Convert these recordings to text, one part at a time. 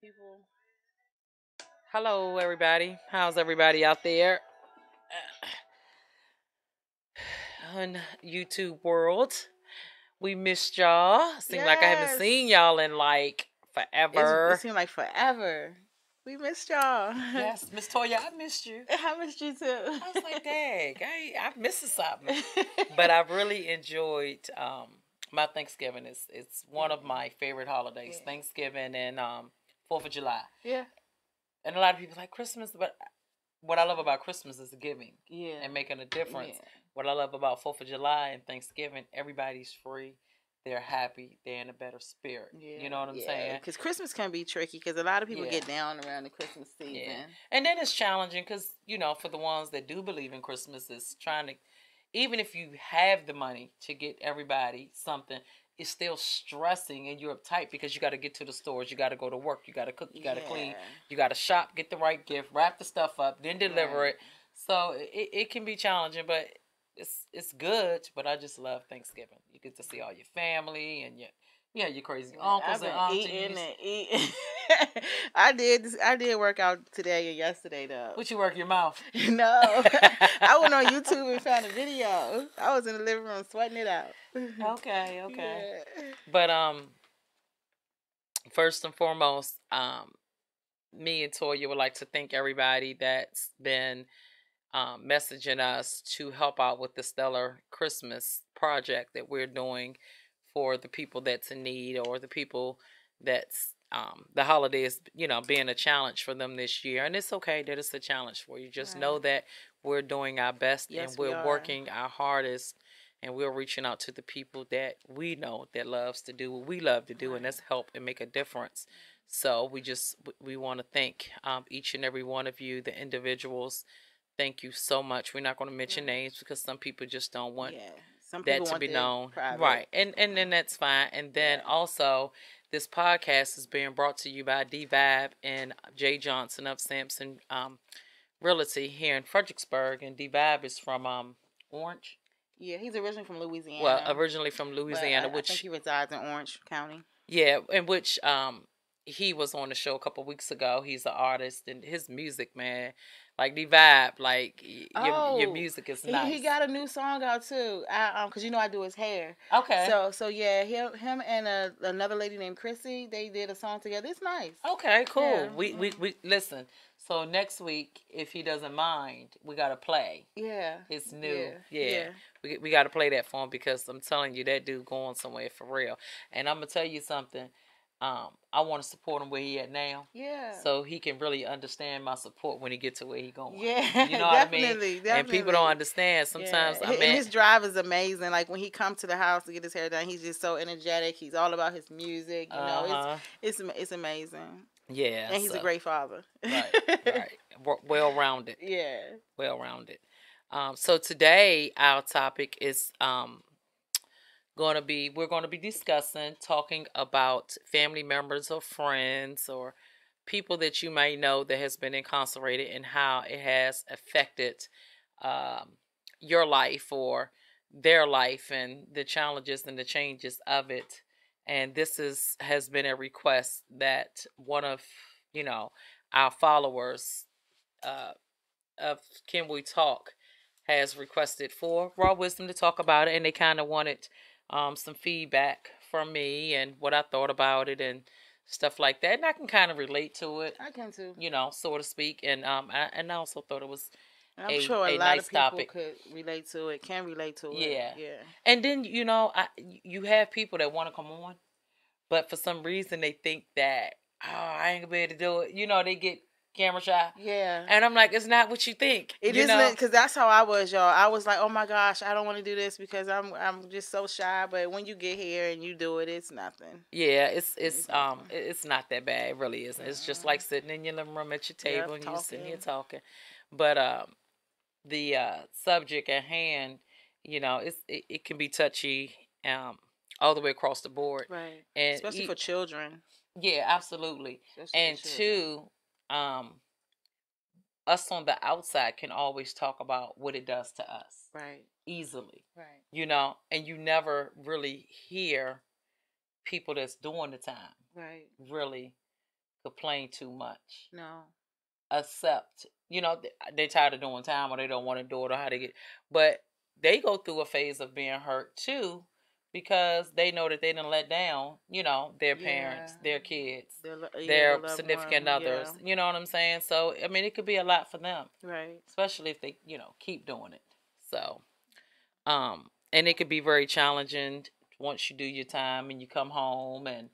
People. Hello, everybody. How's everybody out there on YouTube world? We missed y'all. Seems like I haven't Yes. seen y'all in like It forever. seemed like forever. We missed y'all. Yes, Miss Toya, I missed you. I missed you too. I was like, dang, I missed something. But I really enjoyed my Thanksgiving. It's one of my favorite holidays. Yeah. Thanksgiving and 4th of July. Yeah. And a lot of people like Christmas, but what I love about Christmas is the giving Yeah. and making a difference. Yeah. What I love about 4th of July and Thanksgiving, everybody's free. They're happy. They're in a better spirit. Yeah. You know what I'm saying? Because Christmas can be tricky because a lot of people Yeah. get down around the Christmas season. Yeah. And then it's challenging because, for the ones that do believe in Christmas, it's trying to, even if you have the money to get everybody something, it's still stressing and you're uptight because you got to get to the stores, you got to go to work, you got to cook, you got to clean, you got to shop, get the right gift, wrap the stuff up, then deliver it. So it can be challenging, but it's good. But I just love Thanksgiving. You get to see all your family and your crazy uncles I've and been aunties. eating and eating. I did work out today and yesterday though. What you work your mouth? No, I went on YouTube and found a video. I was in the living room sweating it out. Okay. Yeah. But first and foremost, me and Toya would like to thank everybody that's been messaging us to help out with the Stellar Christmas project that we're doing for the people that's in need or the people that's the holidays, being a challenge for them this year. And it's okay that it's a challenge for you. Just know that we're doing our best and we're working our hardest and we're reaching out to the people that we know that loves to do what we love to do, and that's help and make a difference. So we want to thank each and every one of you, the individuals. Thank you so much. We're not going to mention names because some people just don't want that to be known. Right. And then that's fine. And then also, this podcast is being brought to you by D Vibe and Jay Johnson of Sampson Realty here in Fredericksburg. And D Vibe is from Orange. Yeah, he's originally from Louisiana. Well, originally from Louisiana, I think he resides in Orange County. Yeah, in which he was on the show a couple weeks ago. He's an artist, and his music, man, like the vibe, like your music is nice. He got a new song out too. Cause I do his hair. Okay. So yeah, him and another lady named Chrissy, they did a song together. It's nice. Okay, cool. Yeah. We listen. So next week, if he doesn't mind, we gotta play. Yeah. It's new. Yeah. We gotta play that for him because I'm telling you, that dude going somewhere for real. And I'm gonna tell you something. I want to support him where he at now. Yeah. So he can really understand my support when he gets to where he going. Yeah. You know what I mean? Definitely. And people don't understand sometimes. Yeah. And his drive is amazing. Like when he comes to the house to get his hair done, he's just so energetic. He's all about his music. It's amazing. Yeah. And he's a great father. Right. Well rounded. Yeah. Well rounded. So today our topic is we're going to be talking about family members or friends or people that you may know that has been incarcerated and how it has affected your life or their life and the challenges and the changes of it. And this has been a request that one of our followers of Can We Talk has requested for Raw Wisdom to talk about it, and they kind of wanted some feedback from me and what I thought about it and stuff like that. And I can kind of relate to it. I can too. So to speak. And I also thought it was I'm sure a lot nice of people topic. Could relate to it, can relate to it. Yeah. And then, you have people that want to come on, but for some reason they think that, I ain't going to be able to do it. They get camera shy. Yeah. And I'm like, it's not what you think. It isn't, because that's how I was, y'all. I was like, oh my gosh, I don't want to do this because I'm just so shy. But when you get here and you do it, it's nothing. Yeah, it's not that bad. It really isn't. It's just like sitting in your living room at your table and you're sitting here talking. But the subject at hand, it can be touchy all the way across the board. Right. And especially for children. Yeah, absolutely. And two, us on the outside can always talk about what it does to us. Right. Easily. Right. And you never really hear people that's doing the time. Right. Really complain too much. No. Accept, they tired of doing time, or they don't want to do it, or how they get. But they go through a phase of being hurt too, because they know that they didn't let down, their parents, their kids, their significant others. You know what I'm saying? So I mean, it could be a lot for them, right? Especially if they, keep doing it. So, and it could be very challenging once you do your time and you come home, and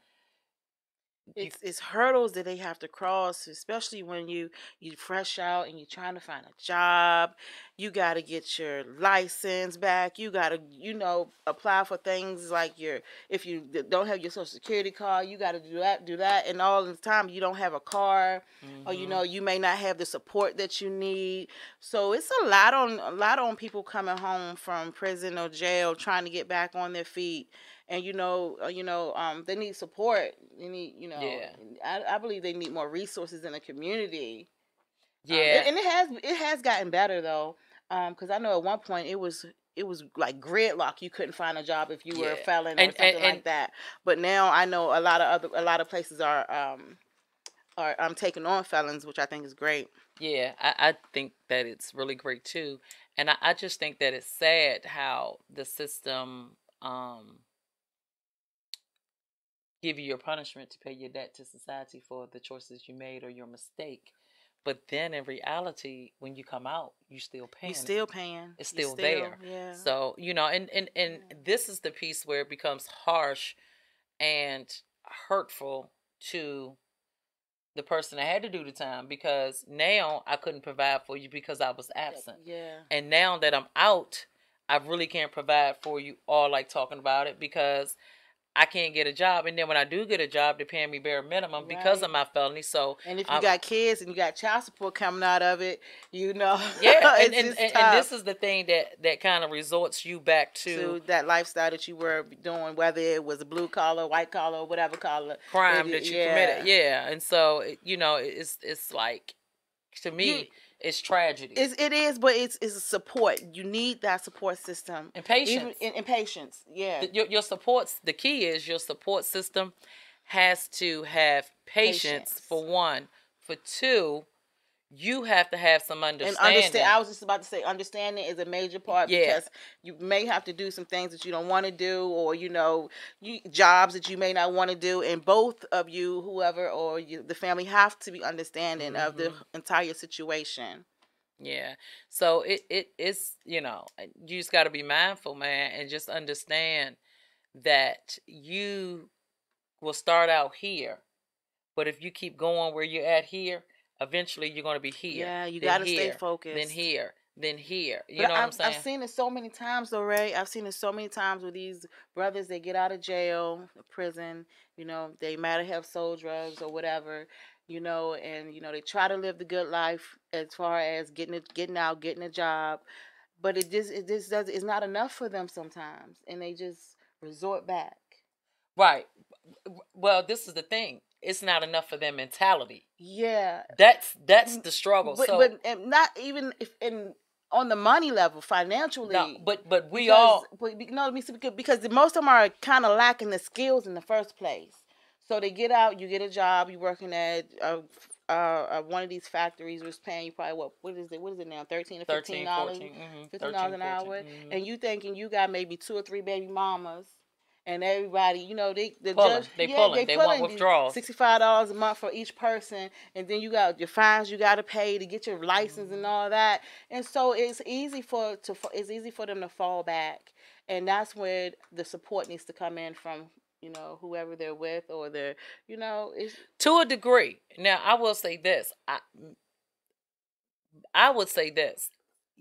it's hurdles that they have to cross, especially when you fresh out and you're trying to find a job. You got to get your license back. You got to apply for things like if you don't have your social security card, you got to do that, and all the time you don't have a car, or you may not have the support that you need. So it's a lot on people coming home from prison or jail trying to get back on their feet. And they need support. They need, yeah. I believe they need more resources in the community. Yeah, and it has gotten better though, because I know at one point it was like gridlock. You couldn't find a job if you were a felon or something like that. But now I know a lot of places are taking on felons, which I think is great. Yeah, I think that it's really great too, and I just think that it's sad how the system give you your punishment to pay your debt to society for the choices you made or your mistake. But then in reality, when you come out, you still paying. You're still paying. It's still there. Yeah. So, and this is the piece where it becomes harsh and hurtful to the person that had to do the time, because now I couldn't provide for you because I was absent. Yeah. And now that I'm out, I really can't provide for you, or like talking about it, because I can't get a job, and then when I do get a job, they're paying me bare minimum because of my felony. So, and if you got kids and you got child support coming out of it, yeah, and this is the thing that kind of resorts you back to that lifestyle that you were doing, whether it was a blue collar, white collar, or whatever collar crime that you committed. Yeah, and so it's like, to me. It's tragedy. It is, but it's a support. You need that support system. And patience. And patience, yeah. Your supports, the key is your support system has to have patience. For one. For two, you have to have some understanding. I was just about to say, understanding is a major part, because you may have to do some things that you don't want to do, or jobs that you may not want to do, and both of you, whoever or the family, have to be understanding of the entire situation. Yeah, so it's you just got to be mindful, man, and just understand that you will start out here, but if you keep going where you're at here, eventually you're going to be here. Yeah, you got to stay focused. Then here. You know what I'm saying? I've seen it so many times though, Ray. I've seen it so many times with these brothers. They get out of jail, prison, they might have sold drugs or whatever, and they try to live the good life as far as getting out, getting a job, but it's not enough for them sometimes, and they just resort back. Right. Well, this is the thing. It's not enough for their mentality. Yeah. That's the struggle. But not even on the money level, financially. No, but because most of them are kind of lacking the skills in the first place. So they get out, you get a job, you're working at one of these factories, was paying you probably what is it now, $13 or $15, $15 an hour, and you thinking you got maybe 2 or 3 baby mamas. And everybody, they want withdrawals. $65 a month for each person, and then you got your fines you got to pay to get your license and all that. And so it's easy for them to fall back, and that's where the support needs to come in from, whoever they're with, or they're, it's to a degree. Now, I will say this. I would say this.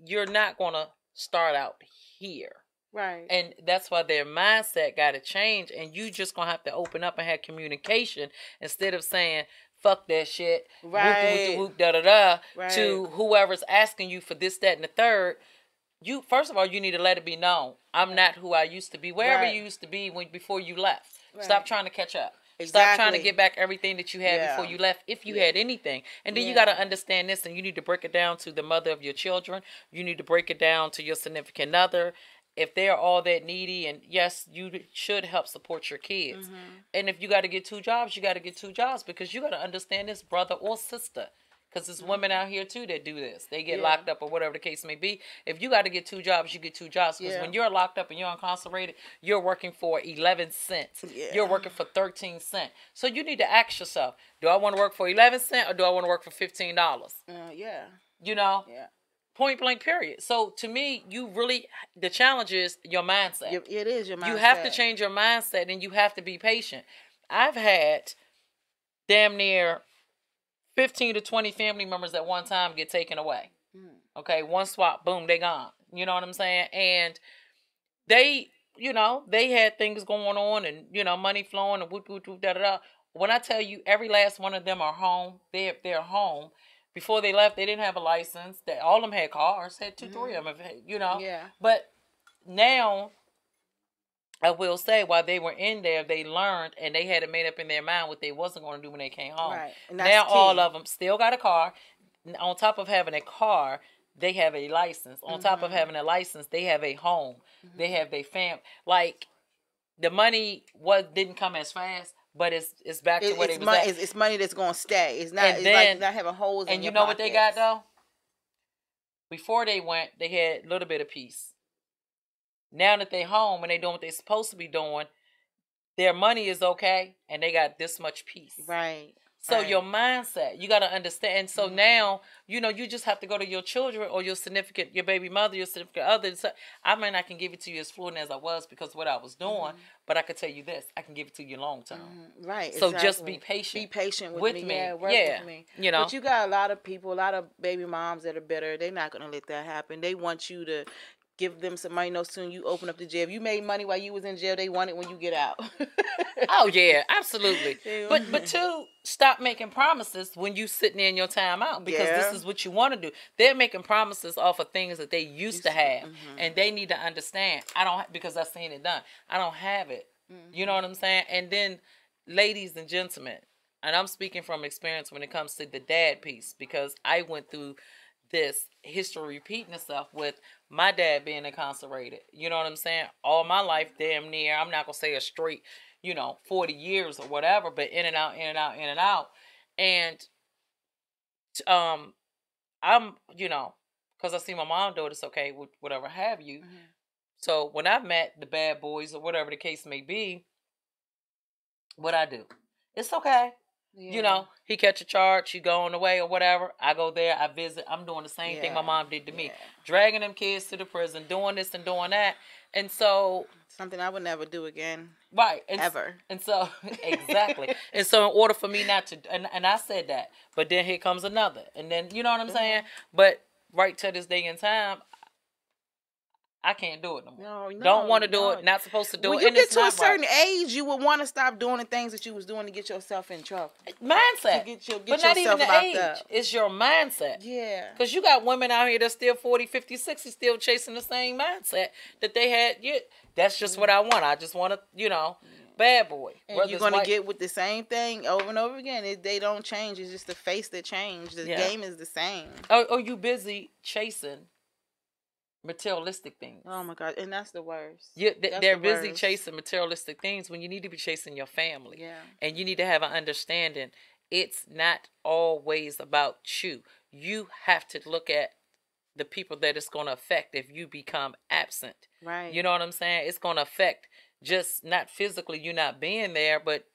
You're not going to start out here. Right. And that's why their mindset got to change, and you just going to have to open up and have communication instead of saying, fuck that shit, right, whoop, da-da-da, right, to whoever's asking you for this, that, and the third. You, first of all, you need to let it be known. I'm not who I used to be, wherever you used to be before you left. Right. Stop trying to catch up. Exactly. Stop trying to get back everything that you had before you left, if you had anything. And then you got to understand this, and you need to break it down to the mother of your children. You need to break it down to your significant other. if they're all that needy, and yes, you should help support your kids. And if you got to get 2 jobs, you got to get 2 jobs, because you got to understand this, brother or sister. Because there's women out here too that do this. They get locked up or whatever the case may be. If you got to get 2 jobs, you get 2 jobs. Because when you're locked up and you're incarcerated, you're working for 11 cents. You're working for 13 cents. So you need to ask yourself, do I want to work for 11 cents or do I want to work for $15? Yeah. You know? Yeah. Point blank, period. So to me, the challenge is your mindset. It is your mindset. You have to change your mindset, and you have to be patient. I've had damn near 15 to 20 family members at one time get taken away. Okay, one swap, boom, they gone. You know what I'm saying? And they, they had things going on, and, money flowing, and whoop, whoop, whoop, da, da, da. When I tell you every last one of them are home, they're home. Before they left, they didn't have a license. All of them had cars, had 2, 3 of them, Yeah. But now, I will say, while they were in there, they learned, and they had it made up in their mind what they wasn't going to do when they came home. Right. Now all of them still got a car. On top of having a car, they have a license. On top of having a license, they have a home. They have their family. Like, the money didn't come as fast, but it's back to what it was at. It's money that's going to stay. It's not. It's like not having holes in your And you know what they got, pockets. though? Before they went, they had a little bit of peace. Now that they're home and they're doing what they're supposed to be doing, their money is okay, and they got this much peace. Right. So your mindset, you got to understand. And so now, you just have to go to your children or your baby mother, your significant other. I mean, I can give it to you as fluent as I was because of what I was doing, but I could tell you this, I can give it to you long term. Right. So just be patient. Be patient with me. Yeah, work with me. But you got a lot of people, a lot of baby moms that are bitter. They're not going to let that happen. They want you to give them some money. No sooner you open up the jail. If you made money while you was in jail, they want it when you get out. Oh yeah, absolutely. But two, stop making promises when you sitting in your time out, because this is what you want to do. They're making promises off of things that they used to have, and they need to understand. Because I've seen it done. I don't have it. You know what I'm saying? And then, ladies and gentlemen, and I'm speaking from experience when it comes to the dad piece, because I went through this history repeating itself with my dad being incarcerated. You know what I'm saying? All my life, damn near, I'm not going to say a straight, 40 years or whatever, but in and out, in and out, in and out. And, I'm, because I see my mom do it, it's okay, whatever have you. So when I met the bad boys or whatever the case may be, what I do, it's okay. Yeah. He catch a charge, he go on the way or whatever. I go there, I visit. I'm doing the same thing my mom did to me. Dragging them kids to the prison, doing this and doing that. And so... something I would never do again. Right. Ever. And so, exactly. And so in order for me not to... And I said that. But then here comes another. And then, you know what I'm saying? But right to this day and time, I can't do it no more. Don't want to do it. Not supposed to do it. When you get to a certain age, you would want to stop doing the things that you was doing to get yourself in trouble. Mindset. But not even the age. It's your mindset. Yeah. Because you got women out here that's still 40, 50, 60 still chasing the same mindset that they had. That's just what I want. I just want to, bad boy. And you're going to get with the same thing over and over again. they don't change. It's just the face that changed. The game is the same. Oh, you busy chasing materialistic things. Oh my God, and that's the worst. They're busy chasing materialistic things when you need to be chasing your family. Yeah. And you need to have an understanding. It's not always about you. You have to look at the people that it's going to affect if you become absent. Right. You know what I'm saying? It's going to affect just not physically you not being there, but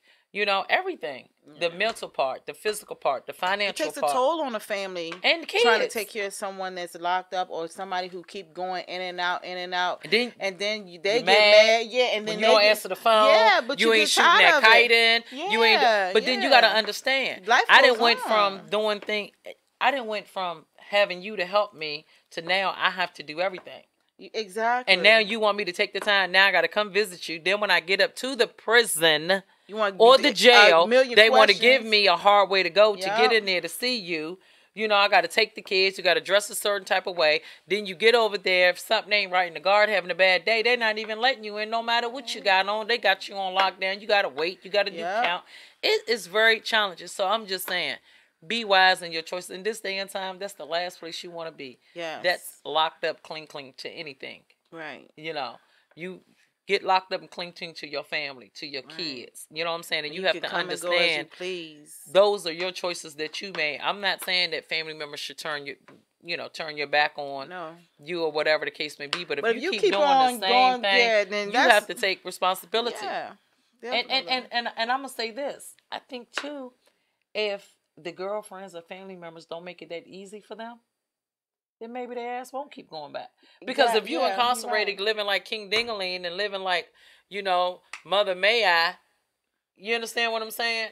everything. The mental part, the physical part, the financial part. It takes a toll on a family. And the kids. Trying to take care of someone that's locked up or somebody who keep going in and out, in and out. And then they get mad. Yeah, and then when you don't answer the phone. Yeah, but you ain't shooting that kite in. Yeah, you ain't. But then you got to understand. Life I goes didn't went on. from doing things. I didn't went from having you to help me to now I have to do everything. Exactly. And now you want me to take the time. Now I got to come visit you. Then when I get up to the prison or the jail, they want to give me a hard way to go to get in there to see you. I got to take the kids. You got to dress a certain type of way. Then you get over there. If something ain't right and the guard having a bad day, they're not even letting you in no matter what you got on. They got you on lockdown. You got to wait. You got to do count. It is very challenging. So I'm just saying, be wise in your choices. In this day and time, that's the last place you want to be. Yeah. That's locked up, cling to anything. Right. You know, you get locked up and cling to your family, to your kids. You know what I'm saying? And you have can to come and go as you understand please. those are your choices that you made. I'm not saying that family members should turn your back on you or whatever the case may be. But if you keep doing the same thing, then you have to take responsibility. Yeah. And I'm gonna say this. I think too, if the girlfriends or family members don't make it that easy for them, then maybe their ass won't keep going back. Because if you incarcerated, living like King Dingaling and living like, Mother May I, you understand what I'm saying?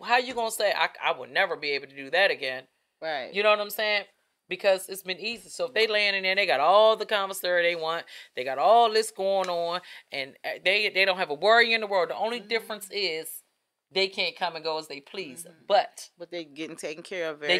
How you gonna say I would never be able to do that again? Right. You know what I'm saying? Because it's been easy. So if they land in there, they got all the commissary they want. They got all this going on, and they don't have a worry in the world. The only difference is they can't come and go as they please. But they getting taken care of very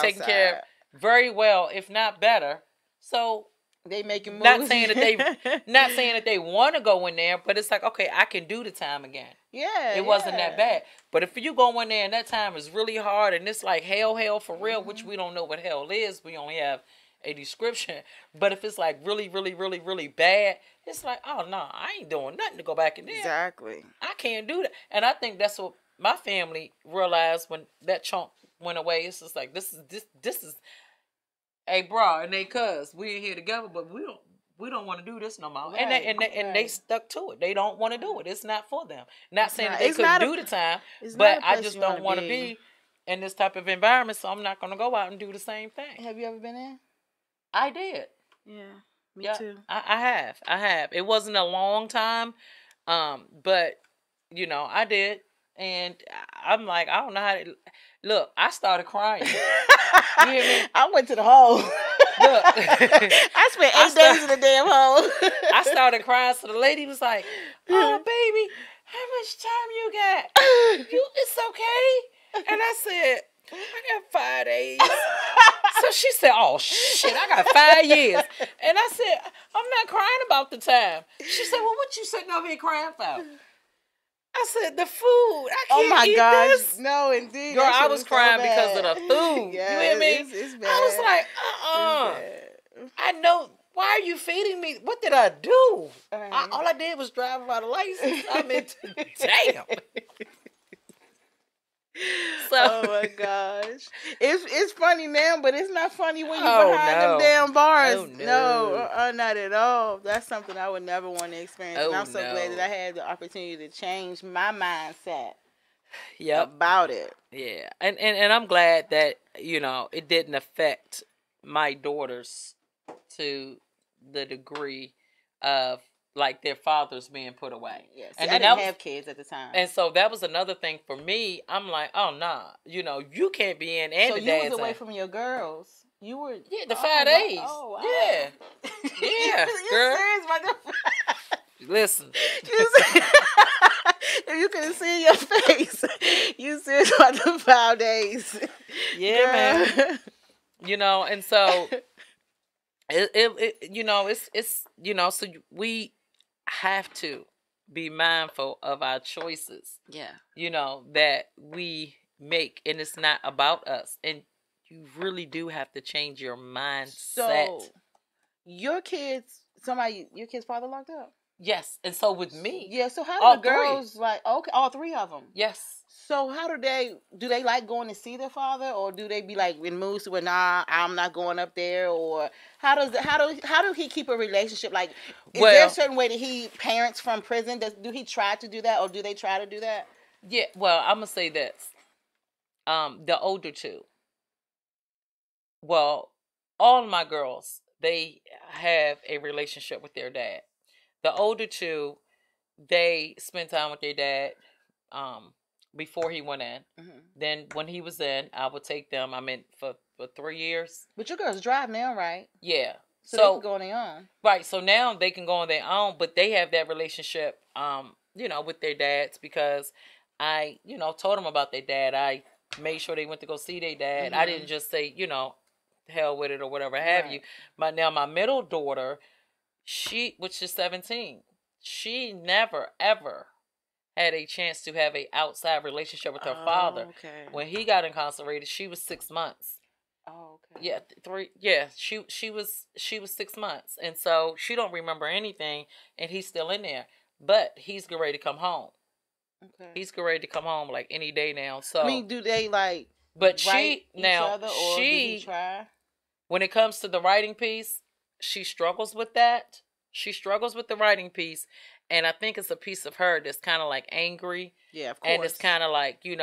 taken care of very well, if not better. So they making moves. Not saying that they want to go in there, but it's like, okay, I can do the time again. Yeah, it wasn't that bad. But if you go in there and that time is really hard and it's like hell for real, which we don't know what hell is, we only have a description. But if it's like really, really, really, really bad, it's like, oh no, I ain't doing nothing to go back in there. Exactly. I can't do that. And I think that's what my family realized when that chunk went away. It's just like this is. Hey, bro, and they cuz we in here together, but we don't want to do this no more. Right. And they stuck to it. They don't want to do it. It's not for them. Not saying that they couldn't do the time, but I just don't want to be in this type of environment, so I'm not going to go out and do the same thing. Have you ever been in? I did. Yeah, me too. I have. It wasn't a long time, but I did, and I'm like, I don't know how to. Look, I started crying. You hear me? I went to the hole. Look, I spent 8 days in the damn hole. I started crying, so the lady was like, "Oh, baby, how much time you got? It's okay." And I said, "I got 5 days." So she said, "Oh shit, I got 5 years." And I said, "I'm not crying about the time." She said, "Well, what you sitting over here crying for?" I said, "The food. I can't eat this." No, indeed. Girl, I was crying because of the food. Yeah, you hear me? It's bad. I was like, I know. Why are you feeding me? What did I do? All I did was drive without a license. I mean, damn. So, oh my gosh, it's funny now, but it's not funny when you're behind them damn bars. Oh, no, not at all. That's something I would never want to experience. And I'm so glad that I had the opportunity to change my mindset. About it. Yeah, and I'm glad that it didn't affect my daughters to the degree of like their fathers being put away. Yes, and I didn't have kids at the time, and so that was another thing for me. I'm like, oh nah, you can't be in. And so you was away from your girls. You were the 5 days. Oh wow. Yeah, yeah, girl. Serious about the... Listen, if you could see your face, you serious about the 5 days. Yeah, girl. Man. And so it's so we have to be mindful of our choices. Yeah. That we make, and it's not about us. And you really do have to change your mindset. So, your kids' father locked up? Yes. And so with me. Yeah, so how do the girls okay, all 3 of them? Yes. So how do they like going to see their father, or do they be like in moods where nah, I'm not going up there, or how do he keep a relationship? Like, is there a certain way that he parents from prison? Do he try to do that, or do they try to do that? Yeah, well, I'm gonna say this. The older two. Well, all of my girls, they have a relationship with their dad. The older two, they spend time with their dad. Before he went in. Mm-hmm. Then when he was in, I would take them. I mean, for 3 years. But your girls drive now, right? Yeah. So they can go on their own. Right. So now they can go on their own, but they have that relationship, with their dads, because I, told them about their dad. I made sure they went to go see their dad. Mm-hmm. I didn't just say, hell with it or whatever have you. But now my middle daughter, which is 17, she never, ever had a chance to have a outside relationship with her father. Okay. When he got incarcerated, she was 6 months. Oh, okay. Yeah, 3. Yeah, she was 6 months, and so she don't remember anything, and he's still in there, but he's getting ready to come home. Okay. He's getting ready to come home like any day now. I So, mean, do they like but write each other, or do he she, try? when it comes to the writing piece, she struggles with that. She struggles with the writing piece, and I think it's a piece of her that's kind of like angry. Yeah, of And it's course. kind of like, you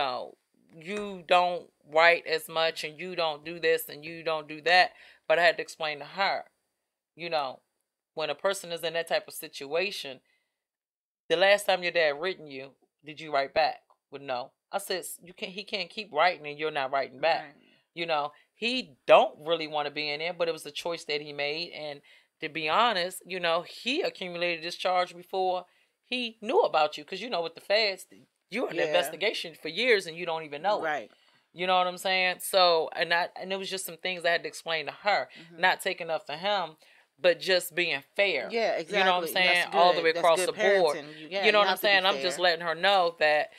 don't write as much, and you don't do this, and you don't do that. But I had to explain to her, you know, when a person is in that type of situation, the last time your dad written you, did you write back? Well, no. I said, he can't keep writing and you're not writing back. Right. He don't really want to be in there, but it was a choice that he made. And to be honest, he accumulated this charge before he knew about you. Because with the feds, you're in the investigation for years and you don't even know it. Right. You know what I'm saying? So, and it was just some things I had to explain to her. Not taking up for him, but just being fair. Yeah, exactly. You know what I'm saying? All the way across the board. You know what I'm saying? I'm just letting her know that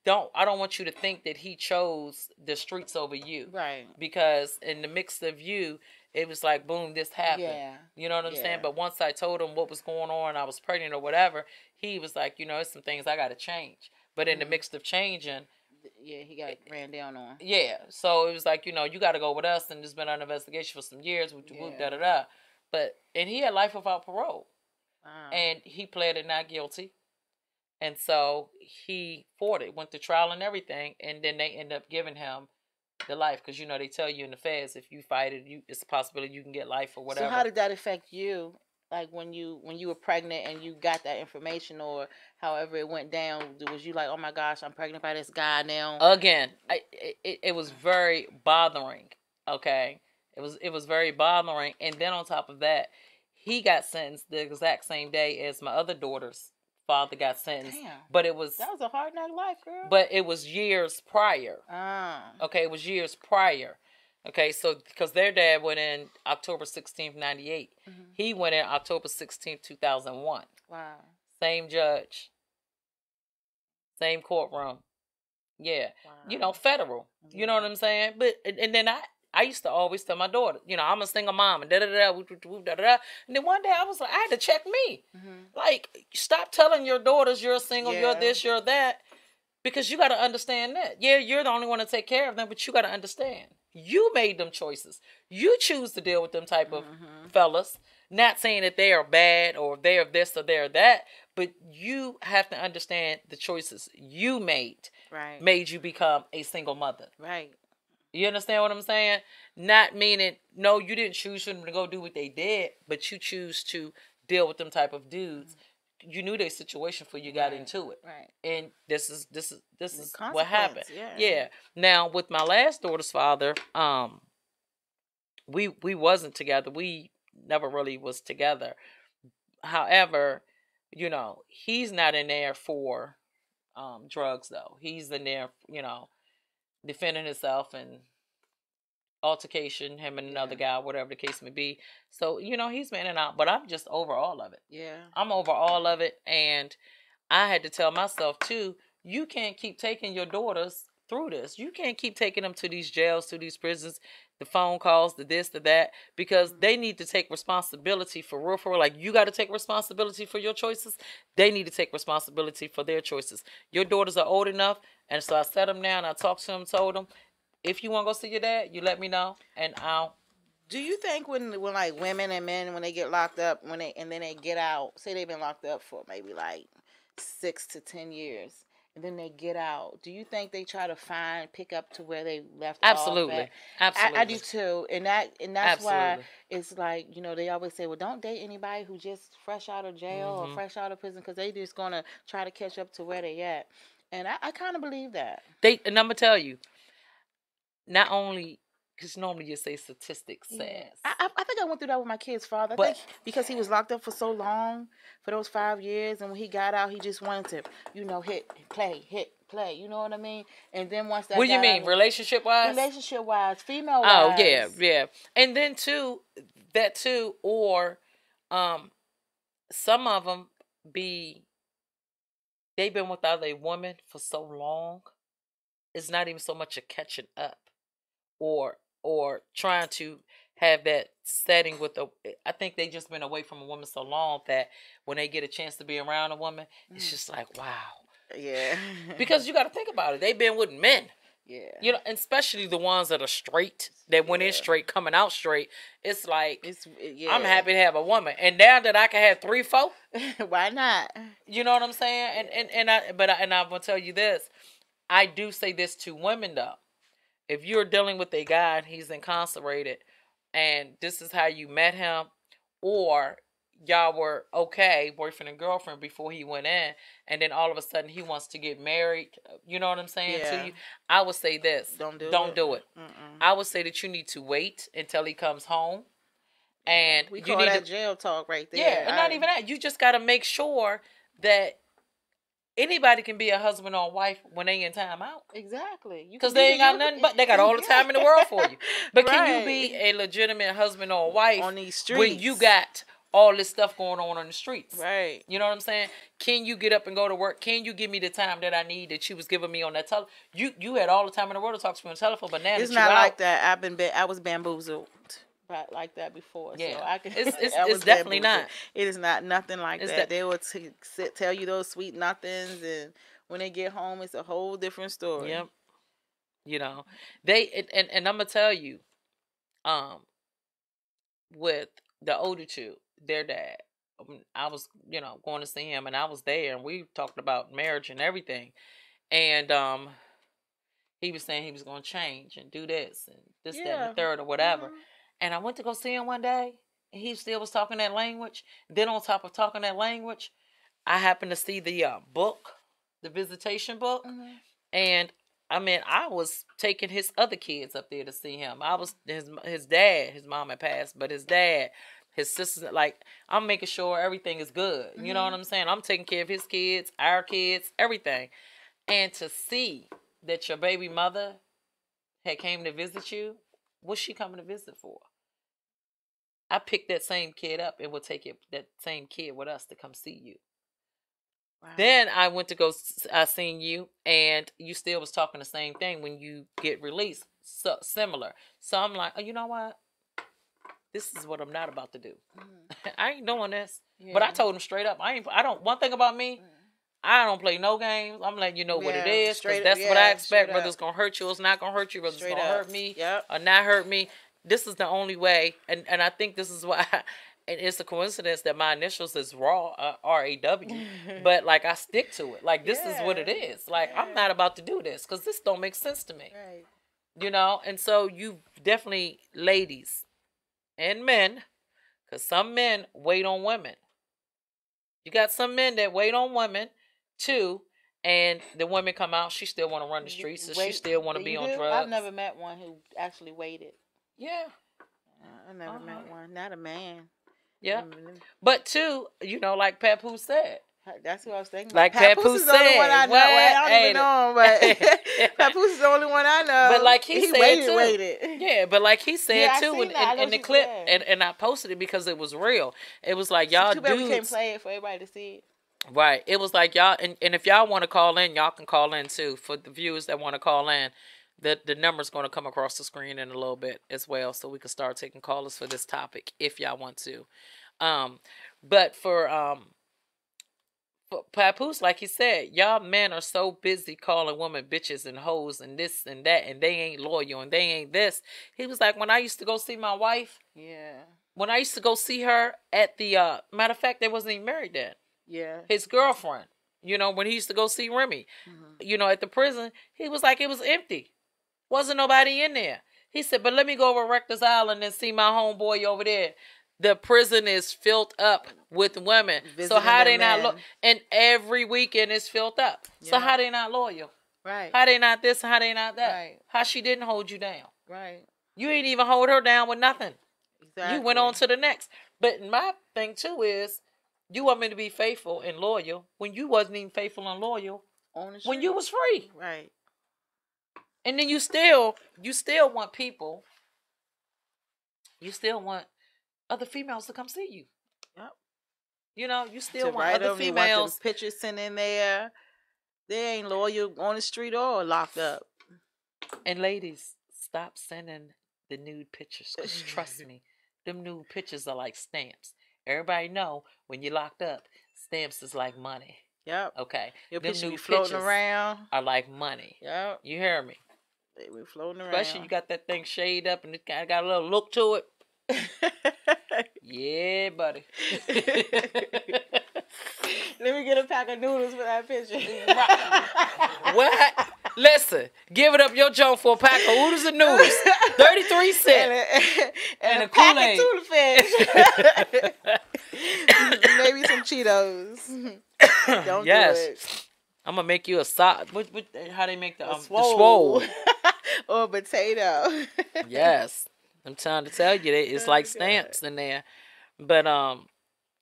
I don't want you to think that he chose the streets over you. Right. Because in the mix of you, it was like, boom, this happened. Yeah. You know what I'm saying? But once I told him what was going on, I was pregnant or whatever, he was like, it's some things I got to change. But in the mix of changing, yeah, he got ran down on. Yeah, so it was like, you got to go with us, and it's been on investigation for some years. Whoop, da da da. And he had life without parole, and he pleaded not guilty, and so he fought it, went to trial and everything, and then they end up giving him the life because they tell you in the feds if you fight it, it's a possibility you can get life or whatever. So how did that affect you? Like when you were pregnant and you got that information, or however it went down, was you like, oh my gosh, I'm pregnant by this guy now? Again, it was very bothering. Okay, it was very bothering, and then on top of that, he got sentenced the exact same day as my other daughter's father got sentenced. Damn. But that was a hard knock life, girl. But it was years prior. Okay, it was years prior. Okay, so because their dad went in October 16th, 98. He went in October 16th, 2001. Wow. Same judge. Same courtroom. Yeah. Wow. Federal. Yeah. You know what I'm saying? But, and then I used to always tell my daughter, I'm a single mom and da-da-da, da-da-da. And then one day I was like, I had to check me. Like, stop telling your daughters you're single, you're this, you're that. Because you got to understand that. Yeah, you're the only one to take care of them, but you got to understand. You made them choices. You choose to deal with them type of fellas. Not saying that they are bad or they're this or they're that, but you have to understand the choices you made. Right. Made you become a single mother. Right. You understand what I'm saying? Not meaning, no, you didn't choose them to go do what they did, but you choose to deal with them type of dudes. You knew their situation before you got into it. Right. And this is what happened. Yeah. Now with my last daughter's father, we wasn't together. We never really was together. However, he's not in there for drugs though. He's in there, defending himself and altercation, him and another guy, whatever the case may be. So, he's been in and out, but I'm just over all of it. Yeah. I'm over all of it. And I had to tell myself too, you can't keep taking your daughters through this. You can't keep taking them to these jails, to these prisons, the phone calls, the this, the that, because they need to take responsibility for real, for real. Like, you got to take responsibility for your choices. They need to take responsibility for their choices. Your daughters are old enough. And so I sat them down, I talked to them, told them, if you want to go see your dad, you let me know, and I'll. Do you think when like women and men, when they get locked up, and then they get out, say they've been locked up for maybe like 6 to 10 years, and then they get out, do you think they try to pick up to where they left Absolutely. off at? Absolutely. I do too, and that's why it's like, they always say, well, don't date anybody who just fresh out of jail or fresh out of prison, because they just gonna try to catch up to where they at, and I kind of believe that. And I'm gonna tell you. Not only, because normally you say statistics says. I think I went through that with my kid's father. I think because he was locked up for so long, for those 5 years, and when he got out, he just wanted to, hit, play. You know what I mean? And then once that. What do you mean, relationship-wise? Relationship-wise, female-wise. Oh, yeah. And then that too, or some of them they've been without a woman for so long, it's not even so much a catching up. Or or trying to have that setting with a. I think they just been away from a woman so long that when they get a chance to be around a woman, it's just like, wow. Yeah. Because you got to think about it. They've been with men. Yeah. You know, and especially the ones that are straight, that went in straight, coming out straight. It's like, I'm happy to have a woman. And now that I can have 3, 4. Why not? You know what I'm saying? And I'm gonna tell you this. I do say this to women though. If you're dealing with a guy and he's incarcerated and this is how you met him, or y'all were okay, boyfriend and girlfriend, before he went in, and then all of a sudden he wants to get married, you know what I'm saying, to you, I would say this. Don't do it. I would say that you need to wait until he comes home. And we call that jail talk right there. Yeah, and not even that. You just got to make sure that anybody can be a husband or wife when they in time out. Exactly. Because they ain't got nothing but they got all the time in the world for you. But can you be a legitimate husband or wife on these streets when you got all this stuff going on the streets? Right. You know what I'm saying? Can you get up and go to work? Can you give me the time that I need that you was giving me on that telephone? You had all the time in the world to talk to me on the telephone, but now it's not like that. I was bamboozled like that before. Yeah, so I can, it's definitely not. It is not nothing like that. They will tell you those sweet nothings, and when they get home, it's a whole different story. Yep. You know, and I'm gonna tell you, with the older two, their dad, I was going to see him, and I was there, and we talked about marriage and everything, and he was saying he was going to change and do this and this, that, and the third, or whatever. Mm-hmm. And I went to go see him one day, and he still was talking that language. Then on top of talking that language, I happened to see the book, the visitation book. Mm-hmm. And, I mean, I was taking his other kids up there to see him. I was, his dad, his mom had passed, but his dad, his sisters, like, I'm making sure everything is good. Mm-hmm. You know what I'm saying? I'm taking care of his kids, our kids, everything. And to see that your baby mother had came to visit you, what's she coming to visit for? I picked that same kid up and would take that same kid with us to come see you. Wow. Then I went to go seen you, and you still was talking the same thing when you get released. So similar. So I'm like, oh, you know what? This is what I'm not about to do. Mm. I ain't doing this. Yeah. But I told him straight up, one thing about me, I don't play no games. I'm letting you know what it is, because that's what I expect. Whether it's going to hurt you or it's not going to hurt you, whether it's going to hurt me or not hurt me. This is the only way, and I think this is why, and it's a coincidence that my initials is RAW, R-A-W, but, like, I stick to it. Like, this is what it is. Like, I'm not about to do this, because this don't make sense to me. Right. You know? And so you definitely, ladies and men, because some men wait on women. You got some men that wait on women, too, and the women come out, she still want to run the streets, so she still want to be on drugs. I've never met one who actually waited. Yeah. I never met one. Not a man. Yeah. But too, like Papoose said. That's what I was thinking. Like Papoose said. The only one I know. I don't even know him, but Papoose is the only one I know. But like he said waited. Yeah, but like he said too in the clip, and I posted it because it was real. It was like, y'all dudes. We can't play it for everybody to see it. Right. It was like y'all, and if y'all want to call in, y'all can call in too. For the viewers that want to call in. The number's going to come across the screen in a little bit as well, so we can start taking callers for this topic if y'all want to. But for Papoose, like he said, y'all men are so busy calling women bitches and hoes and this and that, and they ain't loyal and they ain't this. He was like, when I used to go see my wife, when I used to go see her at the matter of fact, they wasn't even married then. Yeah, his girlfriend. When he used to go see Remy, at the prison, he was like, it was empty. Wasn't nobody in there. He said, but let me go over Rector's Island and see my homeboy over there. The prison is filled up with women. So how they not look? And every weekend is filled up. Yeah. So how they not loyal? Right. How they not this? How they not that? Right. How she didn't hold you down? Right. You ain't even hold her down with nothing. Exactly. You went on to the next. But my thing too is, you want me to be faithful and loyal when you wasn't even faithful and loyal when you was free. Right. And then you still want people. You still want other females to come see you. Yep. You still want other females. Want pictures sent in there. They ain't loyal on the street or locked up. And ladies, stop sending the nude pictures, because trust me, them nude pictures are like stamps. Everybody know when you're locked up, stamps is like money. Yep. Okay. Your Them picture be nude floating pictures around. are like money. Yep. You hear me? They be floating around. Especially you got that thing shade up and it got a little look to it. Yeah, buddy. Let me get a pack of noodles for that picture. What? Listen, give it up your junk for a pack of oodles and noodles. 33 cents. And a Kool-Aid. pack of tuna fish. Maybe some Cheetos. Don't do it. I'm gonna make you a side. How they make the swole. Or a potato. Yes, I'm trying to tell you that it's like stamps in there. But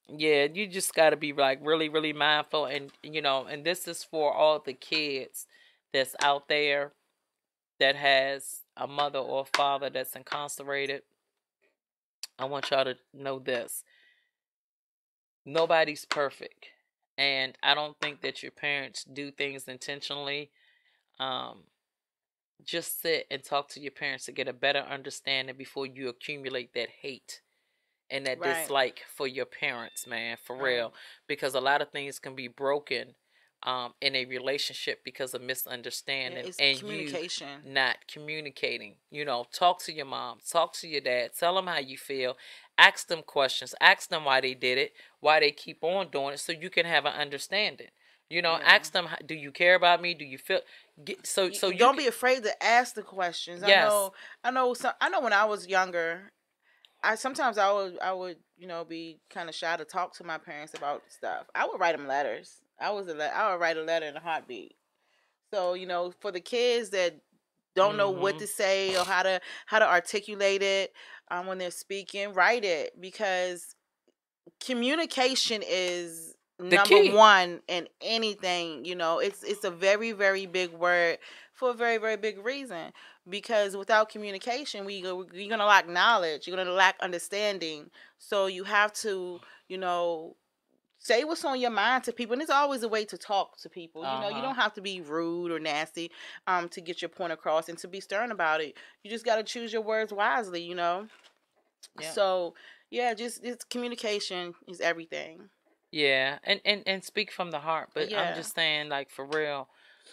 yeah, you just got to be like really, really mindful, and and this is for all the kids that's out there that has a mother or a father that's incarcerated. I want y'all to know this: nobody's perfect, and I don't think that your parents do things intentionally. Just sit and talk to your parents to get a better understanding before you accumulate that hate and that dislike for your parents, man, for real. Because a lot of things can be broken in a relationship because of misunderstanding and communication. You not communicating. Talk to your mom, talk to your dad, tell them how you feel, ask them questions, ask them why they did it, why they keep on doing it, so you can have an understanding. Ask them, do you care about me? Do you feel so you don't be afraid to ask the questions. Yes. I know when I was younger, I would be kind of shy to talk to my parents about stuff. I would write them letters. I would write a letter in a heartbeat. So, for the kids that don't know what to say or how to articulate it when they're speaking, write it, because communication is number one in anything. It's a very, very big word for a very, very big reason, because without communication you're gonna lack knowledge, you're gonna lack understanding. So you have to say what's on your mind to people, and there's always a way to talk to people. You don't have to be rude or nasty to get your point across and to be stern about it. You just got to choose your words wisely. Yeah. So yeah, just communication is everything. Yeah, and speak from the heart. But I'm just saying, like, for real,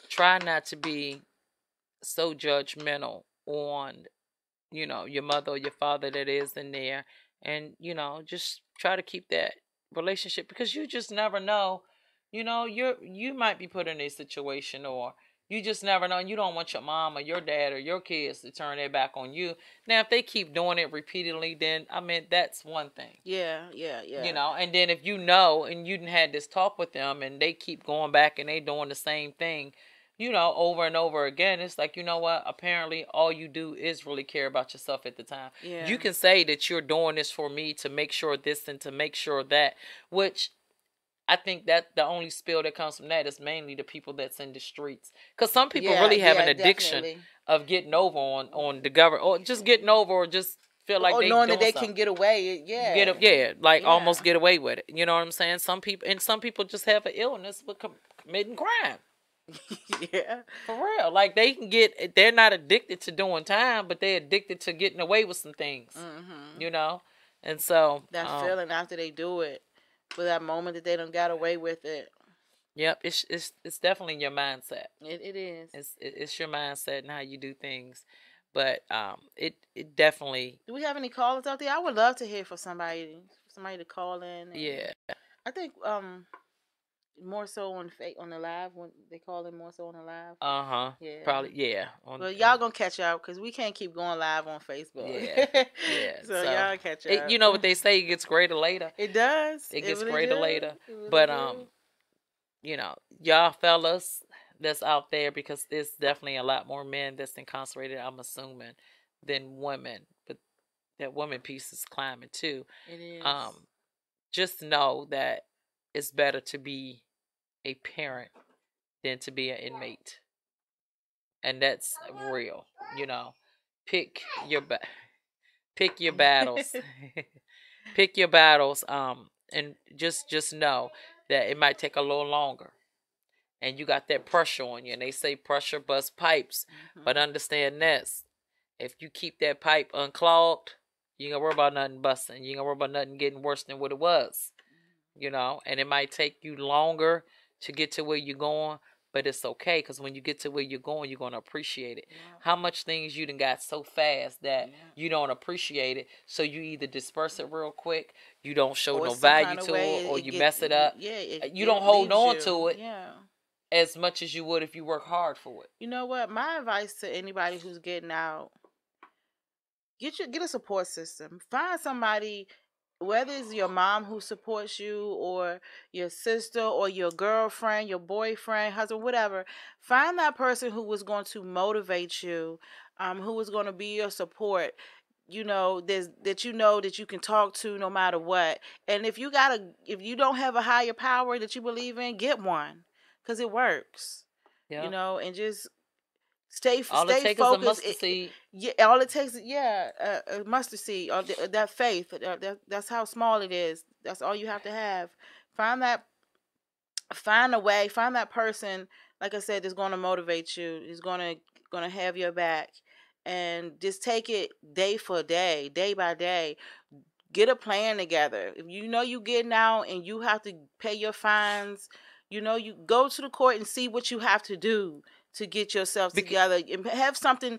try not to be so judgmental on, your mother or your father that is in there. And, just try to keep that relationship, because you just never know. You might be put in a situation, or you just never know. And you don't want your mom or your dad or your kids to turn their back on you. Now, if they keep doing it repeatedly, then, that's one thing. Yeah. And then if and you had this talk with them and they keep going back and they doing the same thing, over and over again, it's like, what? Apparently all you do is really care about yourself at the time. Yeah. You can say that you're doing this for me to make sure this and to make sure that, which I think that the only spill that comes from that is mainly the people that's in the streets. Because some people really have an addiction of getting over on the government, or just getting over, or just feel like they knowing that they something. Can get away. Almost get away with it. You know what I'm saying? Some people just have an illness with committing crime. Yeah, for real. Like, they're not addicted to doing time, but they're addicted to getting away with some things. And so that feeling after they do it, for that moment that they done got away with it. Yep, it's definitely your mindset. It is. It's your mindset and how you do things. But it definitely. Do we have any callers out there? I would love to hear from somebody to call in. Yeah. I think more so on the live, when they call in more so on the live. Yeah. Probably, yeah. Well, y'all gonna catch up, because we can't keep going live on Facebook. Yeah. So y'all catch up. You know what they say? It gets greater later. It does. It gets greater later. Really, but y'all fellas that's out there, because there's definitely a lot more men that's incarcerated, I'm assuming, than women. But that woman piece is climbing too. It is. Just know that it's better to be a parent than to be an inmate, and that's real. Pick your battles. Pick your battles. And just know that it might take a little longer, and you got that pressure on you. And they say pressure busts pipes, but understand this: If you keep that pipe unclogged, you ain't gonna worry about nothing busting. You ain't gonna worry about nothing getting worse than what it was. And it might take you longer to get to where you're going, but it's okay, because when you get to where you're going, you're gonna appreciate it. Yeah. How much things you done got so fast that Yeah. you don't appreciate it, so you either disperse it real quick, you don't show Or no some value kind of to way it, or you get, mess it up. yeah, You it don't hold leaves on you. to it Yeah. as much as you would if you work hard for it. You know what? My advice to anybody who's getting out: get a support system. Find somebody, whether it's your mom who supports you, or your sister, or your girlfriend, your boyfriend, husband, whatever. Find that person who is going to motivate you, who is going to be your support. That you can talk to no matter what. And if you don't have a higher power that you believe in, get one, because it works. Yeah. And just All it stay takes is a focused. mustard seed. Yeah, all it takes is a mustard seed, or that faith. That's how small it is. That's all you have to have. Find a way. Find that person. Like I said, that's going to motivate you. Is going to have your back, and just take it day for day, day by day. Get a plan together. If you getting out and you have to pay your fines, you go to the court and see what you have to do to get yourself together and have something.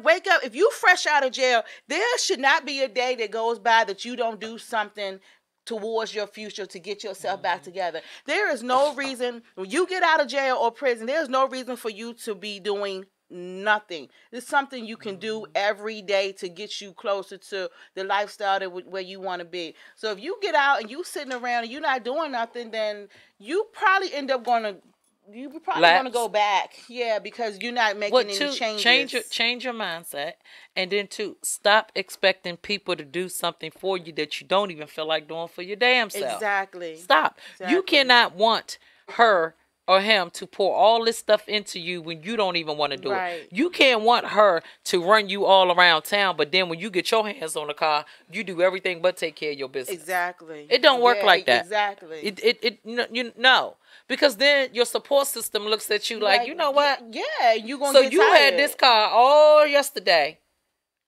Wake up. If you fresh out of jail, there should not be a day that goes by that you don't do something towards your future to get yourself back together. There is no reason when you get out of jail or prison, there's no reason for you to be doing nothing. It's something you can do every day to get you closer to the lifestyle where you want to be. So if you get out and you sitting around and you're not doing nothing, then you probably end up going to go back. Yeah, because you're not making any changes. Change your mindset, and then stop expecting people to do something for you that you don't even feel like doing for your damn self. Exactly. Stop. You cannot want her or him to pour all this stuff into you when you don't even want to do it. You can't want her to run you all around town, but then when you get your hands on the car, you do everything but take care of your business. Exactly. It don't work like that. Exactly. No. Because then your support system looks at you like, you know what? Yeah, you gonna get tired. So you had this car all yesterday,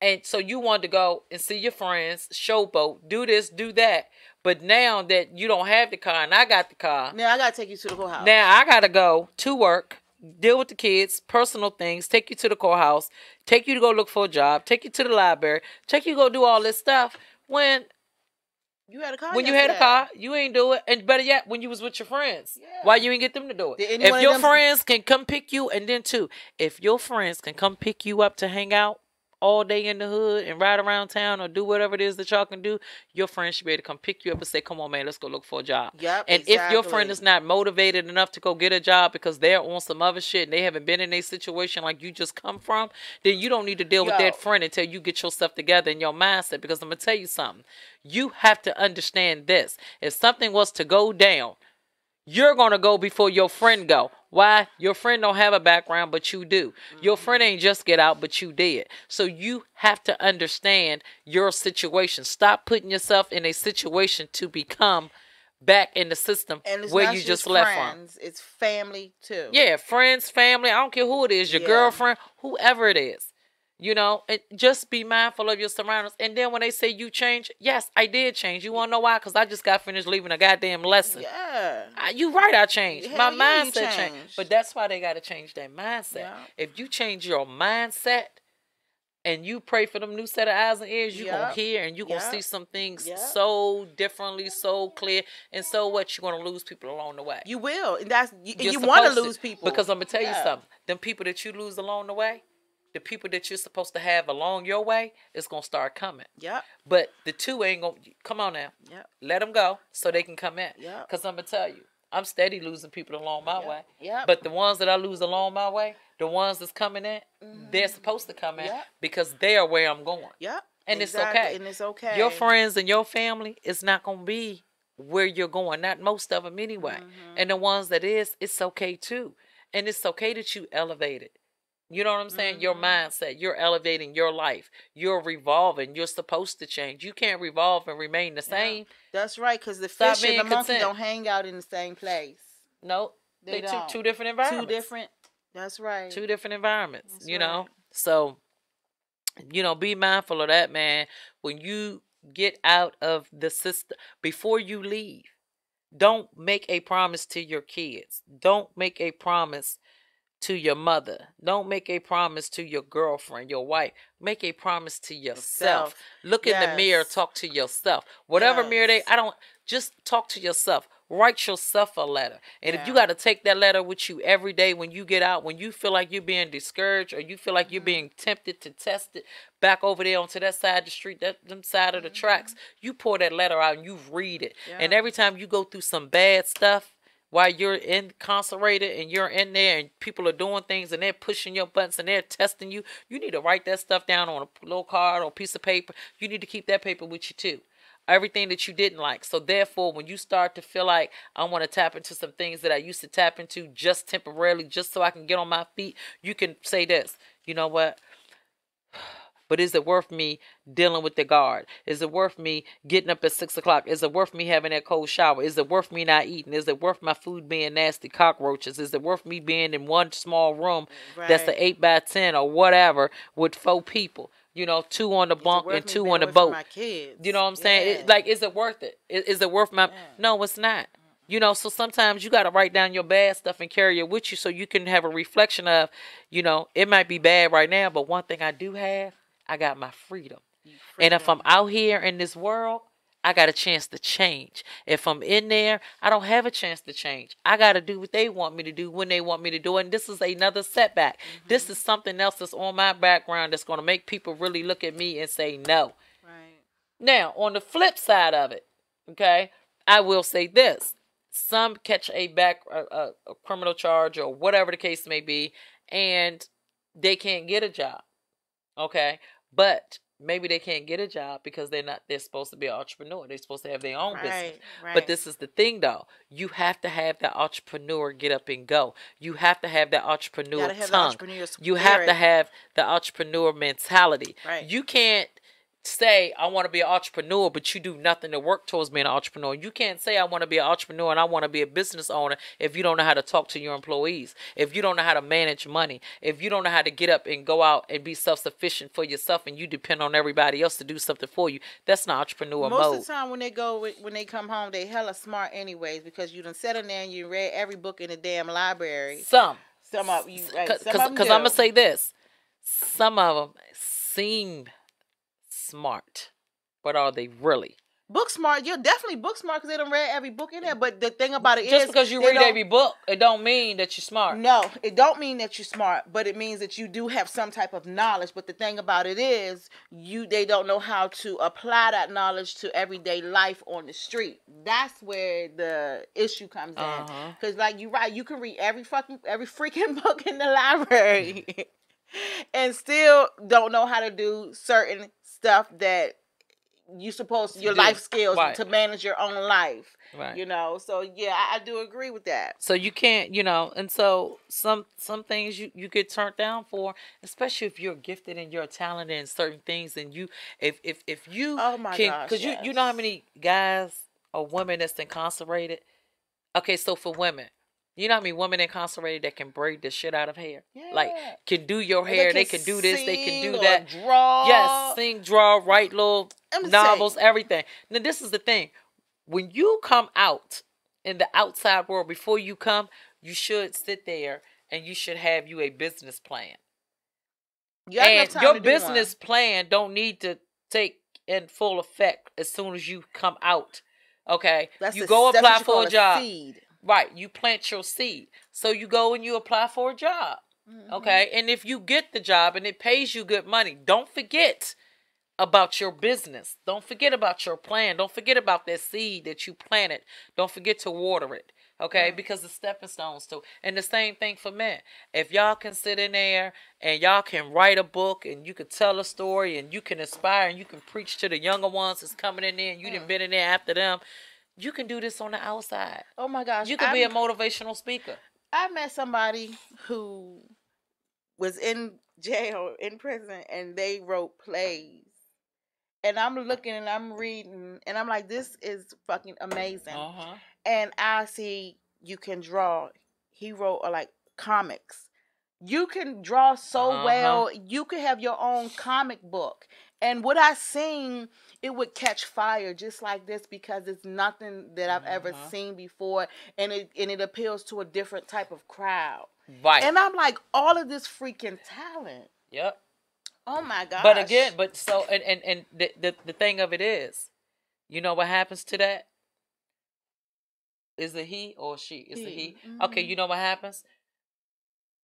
and so you wanted to go and see your friends, showboat, do this, do that. But now that you don't have the car and I got the car, now I gotta take you to the courthouse. Now I gotta go to work, deal with the kids, personal things, take you to the courthouse, take you to go look for a job, take you to the library, take you to go do all this stuff when you had a car. When you had a car, you ain't do it. And better yet, when you was with your friends, why you ain't get them to do it? If your friends can come pick you, and then if your friends can come pick you up to hang out all day in the hood and ride around town or do whatever it is that y'all can do, your friends should be able to come pick you up and say, come on, man, let's go look for a job. Yep, and if your friend is not motivated enough to go get a job because they're on some other shit and they haven't been in a situation like you just come from, then you don't need to deal with that friend until you get yourself together in your mindset. Because I'm going to tell you something. You have to understand this. If something was to go down, you're going to go before your friend go. Why? Your friend don't have a background, but you do. Your friend ain't just get out, but you did. So you have to understand your situation. Stop putting yourself in a situation to become back in the system where you just left from. It's family too. Yeah, friends, family. I don't care who it is, your girlfriend, whoever it is. And just be mindful of your surroundings. And then when they say you change, yes, I did change. You want to know why? Because I just got finished leaving a goddamn lesson. Yeah. You right, I changed. My mindset changed. But that's why they got to change their mindset. Yeah. If you change your mindset and you pray for them new set of eyes and ears, you're going to hear and you're going to see some things so differently, so clear. And so what? You're going to lose people along the way. You will. And you want to lose people. Because I'm going to tell you something. Them people that you lose along the way, the people that you're supposed to have along your way is going to start coming. Yep. But the two ain't going to, come on now. Yep. Let them go so they can come in. Yep. Because I'm going to tell you, I'm steady losing people along my way. Yep. But the ones that I lose along my way, the ones that's coming in, they're supposed to come in because they are where I'm going. Yep. And it's okay. And it's okay. Your friends and your family is not going to be where you're going. Not most of them anyway. And the ones that is, it's okay too. And it's okay that you elevate it. You know what I'm saying? Your mindset, you're elevating your life. You're revolving. You're supposed to change. You can't revolve and remain the same. That's right, because the fish and the monkey don't hang out in the same place. No, they two different environments. That's right. Two different environments, you know? So Be mindful of that, man. When you get out of the system, before you leave, don't make a promise to your kids. Don't make a promise to your mother. Don't make a promise to your girlfriend, your wife. Make a promise to yourself. Look in the mirror, Yes. talk to yourself. Whatever mirror Yes. I don't, just talk to yourself. Write yourself a letter. And if you Yeah. got to take that letter with you every day when you get out, when you feel like you're being discouraged or you feel like you're being tempted to test it back over there onto that side of the street, them side of the tracks, you pour that letter out and you read it. Yeah. And every time you go through some bad stuff, while you're incarcerated and you're in there and people are doing things and they're pushing your buttons and they're testing you, you need to write that stuff down on a little card or piece of paper. You need to keep that paper with you too. Everything that you didn't like. So therefore, when you start to feel like I want to tap into some things that I used to tap into just temporarily, just so I can get on my feet, you can say this. You know what? But is it worth me dealing with the guard? Is it worth me getting up at 6 o'clock? Is it worth me having that cold shower? Is it worth me not eating? Is it worth my food being nasty cockroaches? Is it worth me being in one small room that's an 8 by 10 or whatever with 4 people? 2 on the bunk and 2 on the boat. My kids? You know what I'm saying? Is it worth it? Is it worth my... No, it's not. So sometimes you got to write down your bad stuff and carry it with you so you can have a reflection of, it might be bad right now, but one thing I do have, I got my freedom. And if I'm out here in this world, I got a chance to change. If I'm in there, I don't have a chance to change. I got to do what they want me to do when they want me to do it. And this is another setback. This is something else that's on my background that's going to make people really look at me and say no. Right. Now, on the flip side of it, okay, I will say this. Some catch a criminal charge or whatever the case may be, and they can't get a job. Okay. But maybe they can't get a job because they're supposed to be an entrepreneur. They're supposed to have their own business. Right. But this is the thing though. You have to have that entrepreneur get up and go. You have to have that entrepreneur tongue. You have to have the entrepreneur mentality. Right. You can't say I want to be an entrepreneur, but you do nothing to work towards being an entrepreneur. You can't say I want to be an entrepreneur and I want to be a business owner if you don't know how to talk to your employees, if you don't know how to manage money, if you don't know how to get up and go out and be self-sufficient for yourself and you depend on everybody else to do something for you. That's not entrepreneur mode. Most of the time when they come home, they hella smart anyways because you done sat in there and you read every book in the damn library. Some of you, because I'm gonna say this. Some of them seem smart, but are they really? Book smart, you're definitely book smart because they don't read every book in there. But the thing about it just because you read every book, it don't mean that you're smart. No, it don't mean that you're smart, but it means that you do have some type of knowledge. But the thing about it is, they don't know how to apply that knowledge to everyday life on the street. That's where the issue comes in. Because like you're right, you can read every freaking book in the library, and still don't know how to do certain stuff that you supposed your life skills to manage your own life. Right. So yeah, I do agree with that. So you can't, and so some things you get turned down for, especially if you're gifted and you're talented in certain things, and if you because you know how many guys or women that's incarcerated. Okay, so for women, you know how many women incarcerated that can braid the shit out of hair? Yeah. Like, can do your hair. They can do this. They can do that. Draw. Yes, sing, draw, write little novels, everything. Now, this is the thing. When you come out in the outside world, before you come, you should sit there and you should have you a business plan. And your business plan don't need to take in full effect as soon as you come out. Okay? You go apply for a job. Seed. Right, you plant your seed. So you go and you apply for a job. Okay? And if you get the job and it pays you good money, don't forget about your business. Don't forget about your plan. Don't forget about that seed that you planted. Don't forget to water it. Okay? Because the stepping stones too. And the same thing for men. If y'all can sit in there and y'all can write a book and you can tell a story and you can inspire and you can preach to the younger ones that's coming in there and you done been in there after them, you can do this on the outside. Oh my gosh. You can be a motivational speaker. I met somebody who was in jail, in prison, and they wrote plays. And I'm looking and I'm reading and I'm like, this is fucking amazing. And I see you can draw. He wrote like comics. You can draw so Uh-huh. well. You could have your own comic book. And what I seen, it would catch fire just like this because it's nothing that I've ever Uh-huh. seen before, and it appeals to a different type of crowd. Right. And I'm like, all of this freaking talent. Yep. Oh my But again, gosh. but so and the thing of it is, you know what happens to that? Is it he or she? Is it he? Okay, Mm-hmm. you know what happens?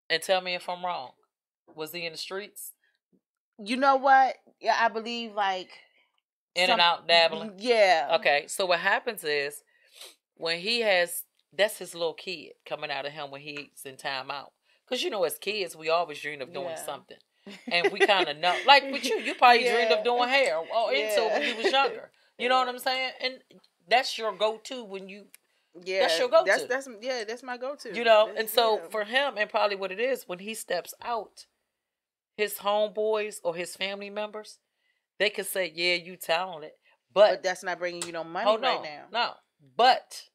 And tell me if I'm wrong. Was he in the streets? You know what? Yeah, I believe like In and out dabbling? yeah. Okay, so what happens is when he has that's his little kid coming out of him when he's in timeout. Because you know, as kids, we always dream of doing Yeah. something. And we kind of know. Like with you probably dreamed of doing hair or into it when you was younger. You know what I'm saying? And that's your go-to when you that's your go-to. That's my go-to. You know, and so for him, and probably what it is, when he steps out, his homeboys or his family members, they could say, "Yeah, you talented," but that's not bringing you no money right now. No, but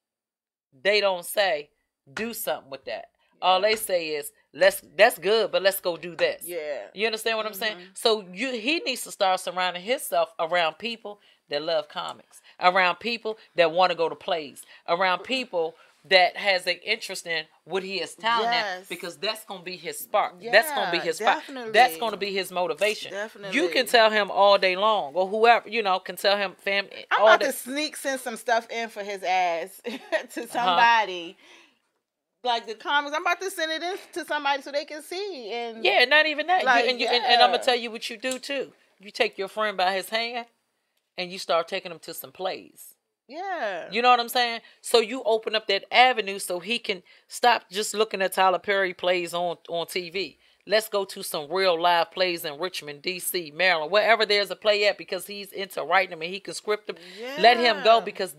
they don't say, "Do something with that." Yeah. All they say is, That's good, but let's go do this." Yeah, you understand what I'm saying? So he needs to start surrounding himself around people that love comics, around people that want to go to plays, around people that has an interest in what he is talented in, because that's going to be his spark. Yeah, that's going to be his spark. That's going to be his motivation. Definitely. You can tell him all day long, or whoever, can tell him family. I'm about to send some stuff in for his ass to somebody. Like the comics, I'm about to send it in to somebody so they can see. And yeah, not even that. Like, and I'm going to tell you what you do too. You take your friend by his hand and you start taking him to some plays. Yeah. You know what I'm saying? So you open up that avenue so he can stop just looking at Tyler Perry plays on TV. Let's go to some real live plays in Richmond, D.C., Maryland, wherever there's a play at, because he's into writing them and he can script them. Yeah. Let him go, because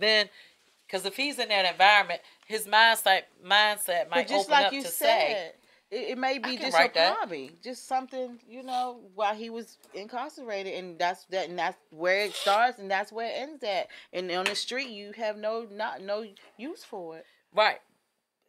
if he's in that environment, his mindset might open up to say, it may be just a hobby, just something, while he was incarcerated, and that's where it starts and that's where it ends at. And on the street, you have no use for it. Right.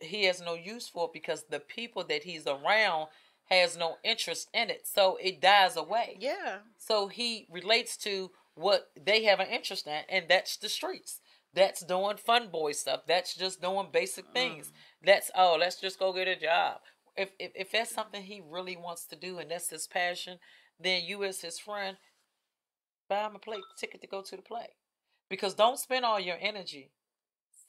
He has no use for it because the people that he's around has no interest in it. So it dies away. Yeah. So he relates to what they have an interest in, and that's the streets. That's doing fun boy stuff. That's just doing basic things. Let's just go get a job. If that's something he really wants to do and that's his passion, then you as his friend, buy him a ticket to go to the play. Because don't spend all your energy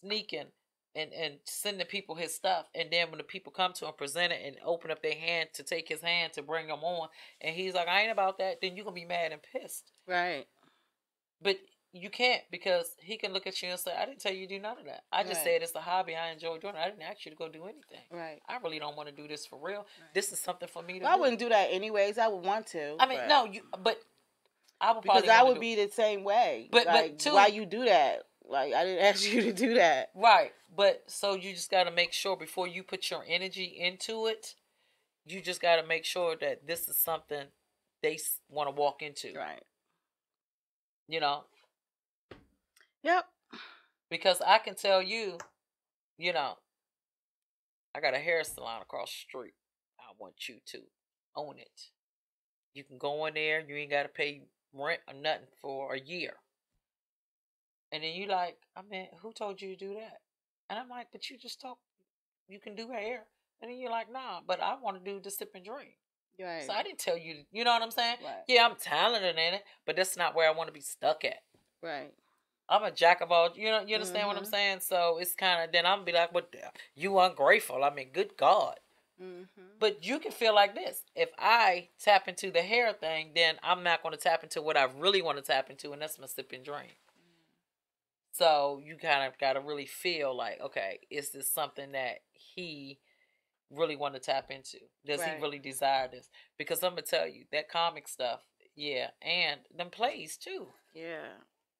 sneaking and sending people his stuff, and then when the people come to him, present it and open up their hand to take his hand to bring him on, and he's like, "I ain't about that," then you're going to be mad and pissed. Right. But you can't, because he can look at you and say, "I didn't tell you to do none of that. I just said it's a hobby. I enjoy doing it. I didn't ask you to go do anything. Right. I really don't want to do this for real. Right. This is something for me to do." I wouldn't do that anyways. I would want to. I mean, no, but I would probably, because I would be the same way. But why you do that? Like, I didn't ask you to do that. Right. But so you just got to make sure before you put your energy into it, you just got to make sure that this is something they want to walk into. Right. Yep. Because I can tell you, I got a hair salon across the street. I want you to own it. You can go in there. You ain't got to pay rent or nothing for a year. And then you like, who told you to do that? And I'm like, but you just talk. You can do hair. And then you're like, nah, but I want to do the sip and drink. Right. So I didn't tell you. You know what I'm saying? Right. Yeah, I'm talented in it, but that's not where I want to be stuck at. Right. I'm a jack of all. You understand what I'm saying? So it's kind of, then I'm be like, "What? You ungrateful? I mean, good God." But you can feel like this. If I tap into the hair thing, then I'm not going to tap into what I really want to tap into, and that's my sip and drink. So you kind of got to really feel like, okay, is this something that he really want to tap into? Does he really desire this? Because I'm going to tell you, that comic stuff, yeah, and them plays too. Yeah,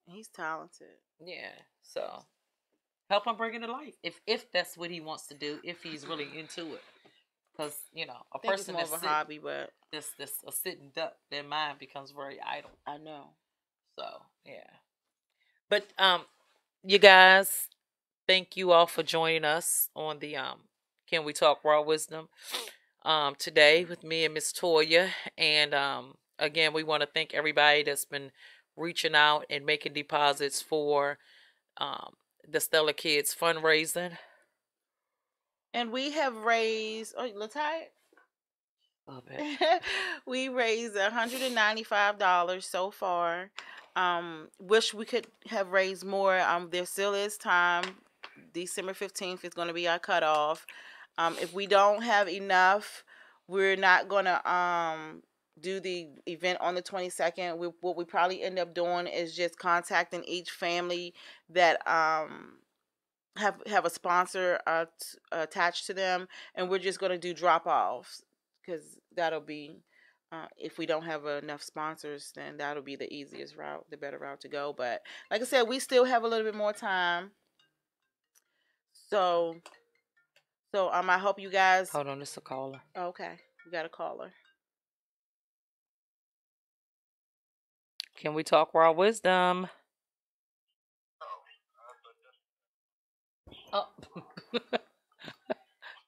he's talented. Yeah, so help him bring it to life. If that's what he wants to do, if he's really into it. Because, a person that's more of a hobby, but this a sitting duck, their mind becomes very idle. I know. So, yeah. But, you guys, thank you all for joining us on the Can We Talk Raw Wisdom. today with me and Miss Toya. And again, we want to thank everybody that's been reaching out and making deposits for um, the Stellar Kids fundraising. And we have raised. Oh, you tired? We raised $195 so far. Wish we could have raised more. There still is time. December 15th is going to be our cutoff. If we don't have enough, we're not going to do the event on the 22nd. What we probably end up doing is just contacting each family that have a sponsor attached to them, and we're just going to do drop offs, because that'll be if we don't have enough sponsors, then that'll be the easiest route, the better route to go. But like I said, we still have a little bit more time, so I hope you guys. Hold on, it's a caller. Okay, we got a caller. Can we talk raw wisdom? Oh.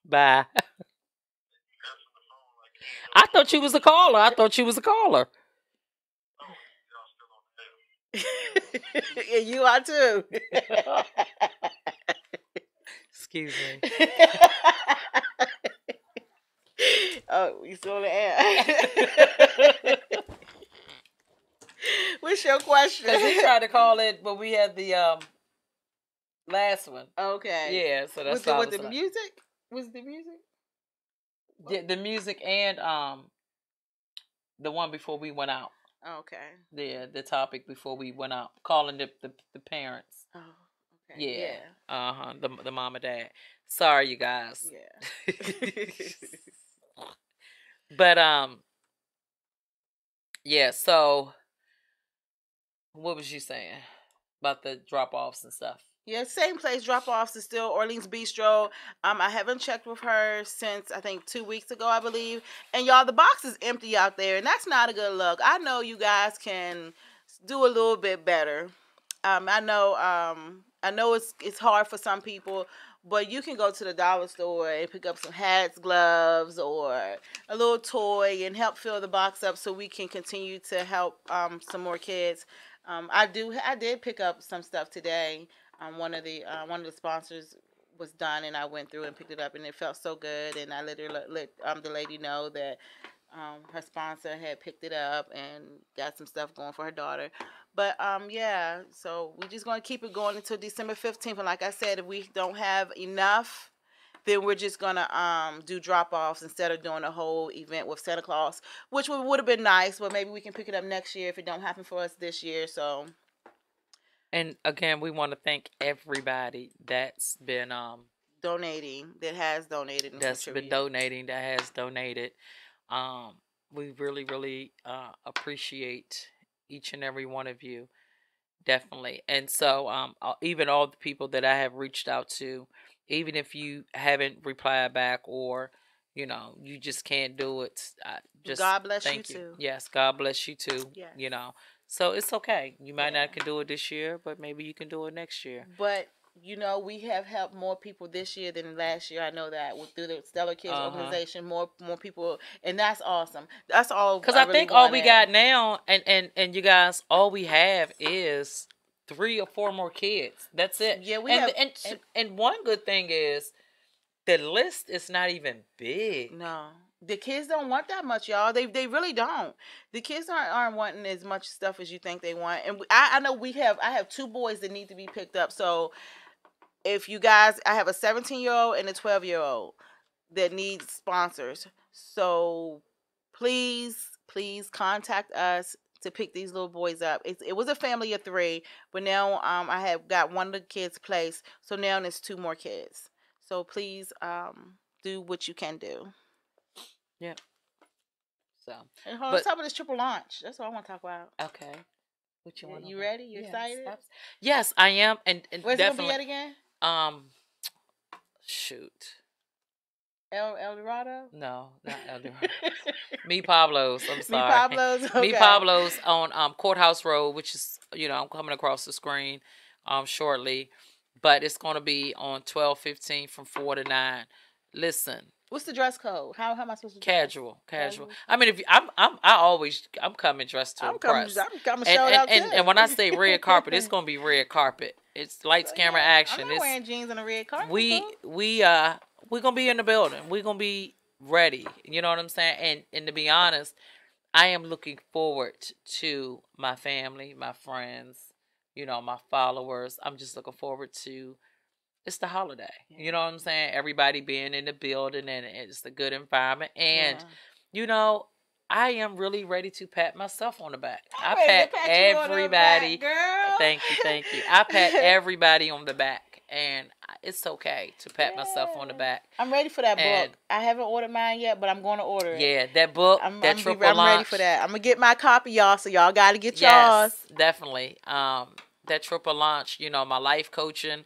Bye. I thought you was a caller. Yeah, you are too. Excuse me. Oh, you still on the air? What's your question? Because he tried to call it, but we had the last one. Okay. Yeah, so that's with the music. Was the music? Yeah, the music and the one before we went out. Okay. The topic before we went out, calling the parents. Oh, okay. Yeah. The mom and dad. Sorry, you guys. Yeah. But yeah. So, what was you saying about the drop offs and stuff? Yeah, same place. Drop offs is still Orleans Bistro. I haven't checked with her since I think 2 weeks ago, I believe. And y'all, the box is empty out there, and that's not a good look. I know you guys can do a little bit better. I know it's hard for some people, but you can go to the dollar store and pick up some hats, gloves, or a little toy and help fill the box up so we can continue to help some more kids. I did pick up some stuff today. One of the sponsors was done, and I went through and picked it up, and it felt so good. And I literally let the lady know that her sponsor had picked it up and got some stuff going for her daughter. But yeah, so we're just gonna keep it going until December 15th. And like I said, if we don't have enough, then we're just gonna do drop offs instead of doing a whole event with Santa Claus, which would have been nice. But maybe we can pick it up next year if it don't happen for us this year. So. And again, we want to thank everybody that's been donating, that has donated, that has donated. We really, really appreciate each and every one of you, definitely. And so, even all the people that I have reached out to, even if you haven't replied back or you just can't do it, just God bless thank you too. Yes, God bless you too. Yes. So it's okay. You might not can do it this year, but maybe you can do it next year. But we have helped more people this year than last year. I know that through the Stellar Kids organization, more people, and that's awesome. That's all. Because I think all we got now, and you guys, all we have is 3 or 4 more kids. That's it. Yeah, we have. And one good thing is the list is not even big. No. The kids don't want that much, y'all. They really don't. The kids aren't wanting as much stuff as you think they want. And I know I have 2 boys that need to be picked up. So if you guys, I have a 17-year-old and a 12-year-old that needs sponsors. So please contact us to pick these little boys up. It was a family of 3, but now I have got one of the kids placed. So now there's 2 more kids. So please do what you can do. Yeah. So. And let's talk about this triple launch. That's what I want to talk about. Okay. What you want? You ready? You excited? Yes, I am. And where's definitely. It gonna be at again? Shoot. El Dorado? No, not El Dorado. Mi Pablo's. I'm sorry. Mi Pablo's. Okay. Mi Pablo's on Courthouse Road, which is I'm coming across the screen shortly, but it's going to be on 12/15 from 4 to 9. Listen, What's the dress code? How am I supposed to dress? Casual. I mean, if I'm coming dressed to impress. I'm coming show it out too. And when I say red carpet, it's gonna be red carpet. It's lights, camera, action. I'm not wearing jeans on a red carpet. We're gonna be in the building. We're gonna be ready. You know what I'm saying? And to be honest, I am looking forward to my family, my friends, my followers. I'm just looking forward to. It's the holiday. You know what I'm saying? Everybody being in the building and it's a good environment. And, I am really ready to pat myself on the back. I pat everybody. Girl. Thank you. I pat everybody on the back. And it's okay to pat myself on the back. I'm ready for that book. I haven't ordered mine yet, but I'm going to order it. Yeah, that book, I'm ready for that. I'm going to get my copy, y'all, so y'all got to get yours. Definitely. That triple launch, my life coaching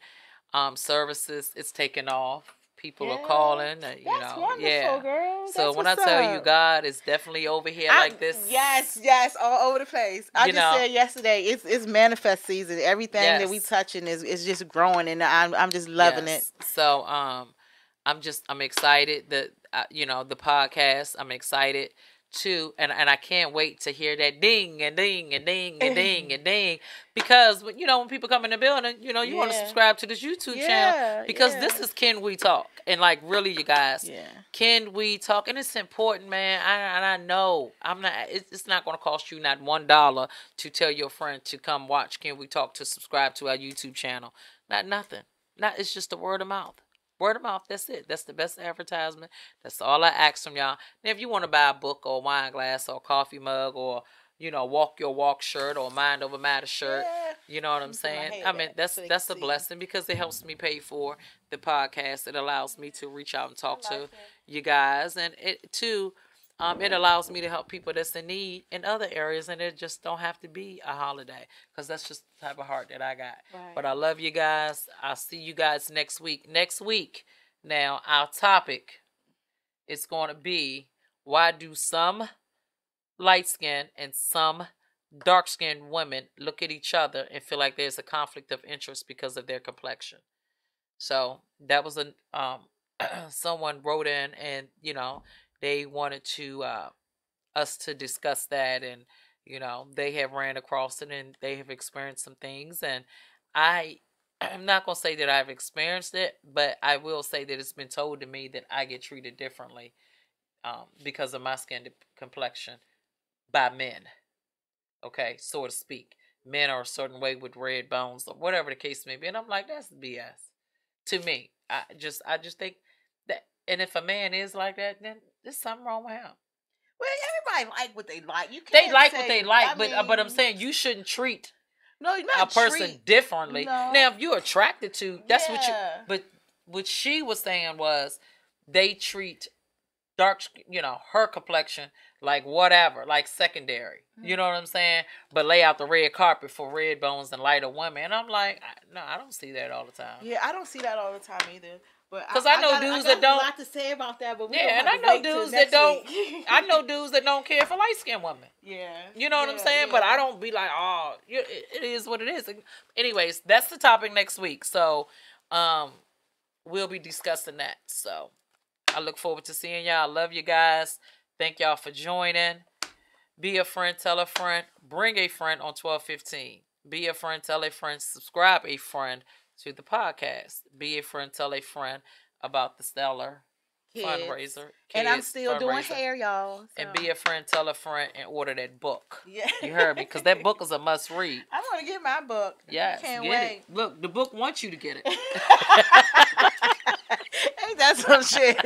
services, it's taken off. People are calling. That's wonderful, girl. So when I tell you God is definitely over here like this. Yes, all over the place. I just said yesterday, it's manifest season. Everything that we touching is just growing, and I'm just loving it. So I'm excited that the podcast. I'm excited too, and I can't wait to hear that ding and ding and ding and ding and ding, because when people come in the building, you want to subscribe to this YouTube channel, because this is Can We Talk, and like really, you guys, Can We Talk, and it's important, man. I know it's not going to cost you not $1 to tell your friend to come watch Can We Talk, to subscribe to our YouTube channel, nothing, it's just a word of mouth. Word of mouth, that's it. That's the best advertisement. That's all I ask from y'all. Now, if you want to buy a book or a wine glass or a coffee mug or, walk your walk shirt or mind over matter shirt, you know what I'm saying? I mean, that's a blessing, because it helps me pay for the podcast. It allows me to reach out and talk to you guys. And it, too, it allows me to help people that's in need in other areas, and it just don't have to be a holiday, because that's just the type of heart that I got. Right. But I love you guys. I'll see you guys next week. Now, our topic is going to be, why do some light-skinned and some dark-skinned women look at each other and feel like there's a conflict of interest because of their complexion? So that was someone wrote in, and they wanted to us to discuss that, and they have ran across it and they have experienced some things, and I'm not gonna say that I've experienced it, but I will say that it's been told to me that I get treated differently because of my skin complexion by men. Okay, so to speak. Men are a certain way with red bones or whatever the case may be, and I'm like, that's BS to me. I just think that, and if a man is like that, then there's something wrong with him. Well, everybody like what they like. You can't. They like what they like, but I'm saying you shouldn't treat a person differently. No. Now, if you're attracted to, that's what you. But what she was saying was, they treat dark, her complexion like whatever, like secondary. Mm-hmm. You know what I'm saying? But lay out the red carpet for red bones and lighter women. And I'm like, no, I don't see that all the time. Yeah, I don't see that all the time either. Because I know dudes that don't. A lot to say about that, but and I know dudes that don't. I know dudes that don't care for light skinned women. Yeah, you know what I'm saying. Yeah. But I don't be like, oh, it is what it is. Anyways, that's the topic next week. So, we'll be discussing that. So, I look forward to seeing y'all. I love you guys. Thank y'all for joining. Be a friend, tell a friend, bring a friend on 1215. Be a friend, tell a friend, subscribe a friend to the podcast. Be a friend, tell a friend about the Stellar fundraiser. And I'm still doing hair, y'all. So. And be a friend, tell a friend, and order that book. Yeah. You heard me? Because that book is a must read. I'm going to get my book. Yes. Can't get wait. It. Look, the book wants you to get it. Ain't that some shit?